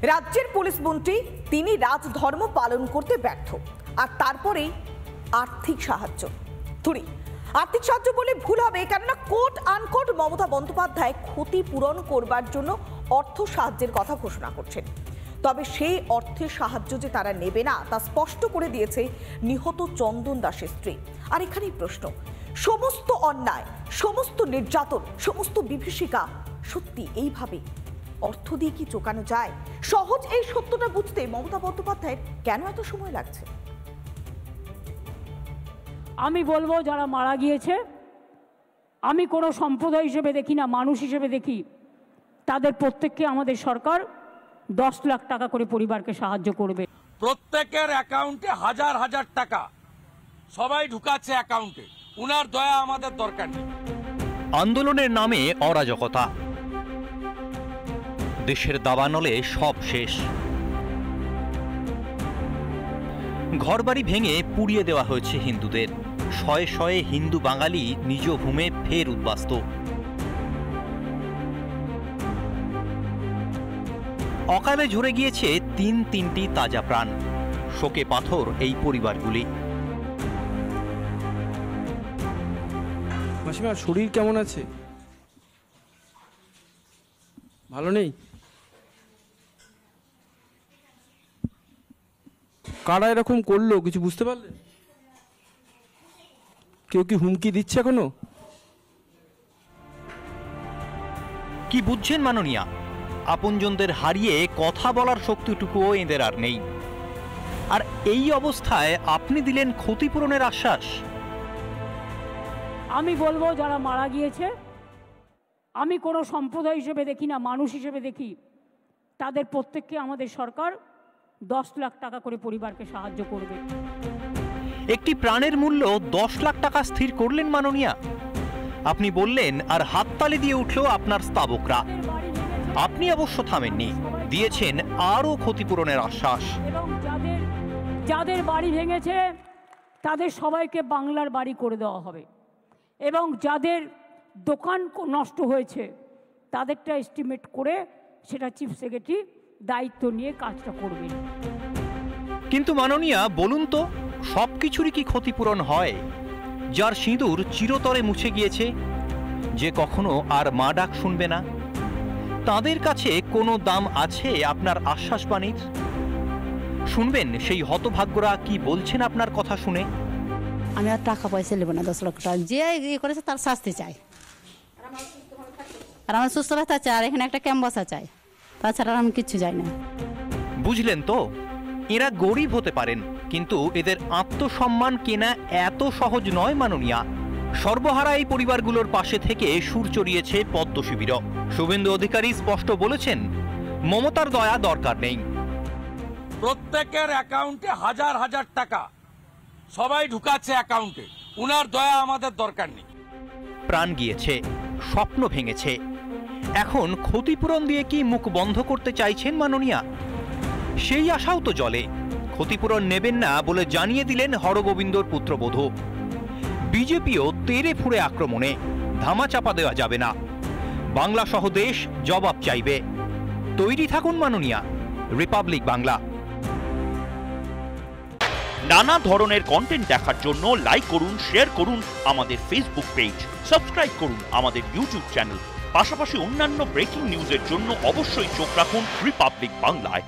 রাজ্যের পুলিশ মন্ত্রী তিনি রাজধর্ম পালন করতে ব্যর্থ, আর তারপরেই আর্থিক সাহায্য। আর্থিক সাহায্য বলে ভুল হবে, কেননা কোট আনকোট মমতা বন্দ্যোপাধ্যায় ক্ষতিপূরণ করবার জন্য অর্থ সাহায্যের কথা ঘোষণা করছেন। তবে সেই অর্থের সাহায্য যে তারা নেবে না তা স্পষ্ট করে দিয়েছে নিহত চন্দন দাসের স্ত্রী। আর এখানেই প্রশ্ন, সমস্ত অন্যায়, সমস্ত নির্যাতন, সমস্ত বিভীষিকা সত্যি এইভাবে অর্থ দিয়ে কি চোকানো যায়? সহজ এই সত্যটা বুঝতে মমতা বন্দ্যোপাধ্যায়ের কেন এত সময় লাগছে? আমি বলবো, যারা মারা গিয়েছে আমি কোনো সম্প্রদায় হিসেবে দেখি না, মানুষ হিসেবে দেখি। তাদের প্রত্যেককে আমাদের সরকার 10 লাখ টাকা করে পরিবারকে সাহায্য করবে। প্রত্যেকের অ্যাকাউন্টে হাজার হাজার টাকা সবাই ঢুকাচ্ছে অ্যাকাউন্টে। উনার দয়া আমাদের দরকার নেই। আন্দোলনের নামে অরাজকতা, দেশের দাবানলে সব শেষ। ঘরবাড়ি ভেঙে পুড়িয়ে দেওয়া হয়েছে হিন্দুদের। শয়ে শয়ে হিন্দু বাঙালি নিজ ভূমে ফের উদ্বাস্ত। অকালে ঝরে গিয়েছে তিনটি তাজা প্রাণ। শোকে পাথর এই পরিবারগুলি। মাসিমা, শরীর কেমন আছে? ভালো নেই? কারা এরকম করলো কিছু বুঝতে পারলেন? কেউ কি হুমকি দিচ্ছে এখনো? কি বুঝছেন মাননীয়া? আপনজনদের হারিয়ে কথা বলার শক্তিটুকুও এদের আর নেই। আর এই অবস্থায় আপনি দিলেন ক্ষতিপূরণের আশ্বাস। আমি বলবো, যারা মারা গিয়েছে আমি কোনো সম্প্রদায় হিসেবে দেখি না, মানুষ হিসেবে দেখি। তাদের প্রত্যেককে আমাদের সরকার 10 লাখ টাকা করে পরিবারকে সাহায্য করবে। একটি প্রাণের মূল্য 10 লাখ টাকা স্থির করলেন মাননীয়া। আপনি বললেন, আর হাততালি দিয়ে উঠল আপনার স্তাবকরা। আপনি অবশ্য থামেননি, দিয়েছেন আরও ক্ষতিপূরণের আশ্বাস। এবং যাদের বাড়ি ভেঙেছে তাদের সবাইকে বাংলার বাড়ি করে দেওয়া হবে, এবং যাদের দোকান নষ্ট হয়েছে তাদেরটা এস্টিমেট করে সেটা চিফ সেক্রেটারি দায়িত্ব নিয়ে কাজটা করবেন। কিন্তু মাননীয়া, বলুন তো, সব কিছুরই কি ক্ষতিপূরণ হয়? যার সিঁদুর চিরতরে মুছে গিয়েছে, যে কখনো আর মা ডাক শুনবে না, তাদের কাছে কোনো দাম আছে আপনার আশ্বাসবাণীর? শুনবেন সেই হতভাগ্যরা কি বলছেন আপনার কথা শুনে। আমি আর টাকা পয়সা নেব না, 10 লক্ষ টাকা। যে ইয়ে করেছে তার শাস্তি চাই, আর আমার সুস্থতা চাই, আর এখানে একটা ক্যাম্প বসা চাই। তাছাড়া আমি কিচ্ছু চাই না। বুঝলেন তো, এরা গরিব হতে পারেন, কিন্তু এদের আত্মসম্মান কেনা এত সহজ নয় মাননীয়া। সর্বহারা এই পরিবারগুলোর পাশে থেকে সুর চড়িয়েছে পদ্ম শিবির। শুভেন্দু অধিকারী স্পষ্ট বলেছেন, মমতার দয়া দরকার নেই। প্রত্যেকের অ্যাকাউন্টে হাজার হাজার টাকা সবাই ঢুকাচ্ছে অ্যাকাউন্টে। উনার দয়া আমাদের দরকার নেই। প্রাণ গিয়েছে, স্বপ্ন ভেঙেছে, এখন ক্ষতিপূরণ দিয়ে কি মুখ বন্ধ করতে চাইছেন মাননীয়া? সেই আশাও তো জলে। ক্ষতিপূরণ নেবেন না বলে জানিয়ে দিলেন হরগোবিন্দর পুত্রবধূ। বিজেপিও তেড়ে ফুঁড়ে আক্রমণে, ধামাচাপা দেওয়া যাবে না। বাংলা সহ দেশ জবাব চাইবে। তৈরি থাকুন মাননীয়া। রিপাবলিক বাংলা। নানা ধরনের কন্টেন্ট দেখার জন্য লাইক করুন, শেয়ার করুন আমাদের ফেসবুক পেজ, সাবস্ক্রাইব করুন আমাদের ইউটিউব চ্যানেল। পাশাপাশি অন্যান্য ব্রেকিং নিউজের জন্য অবশ্যই চোখ রাখুন রিপাবলিক বাংলায়।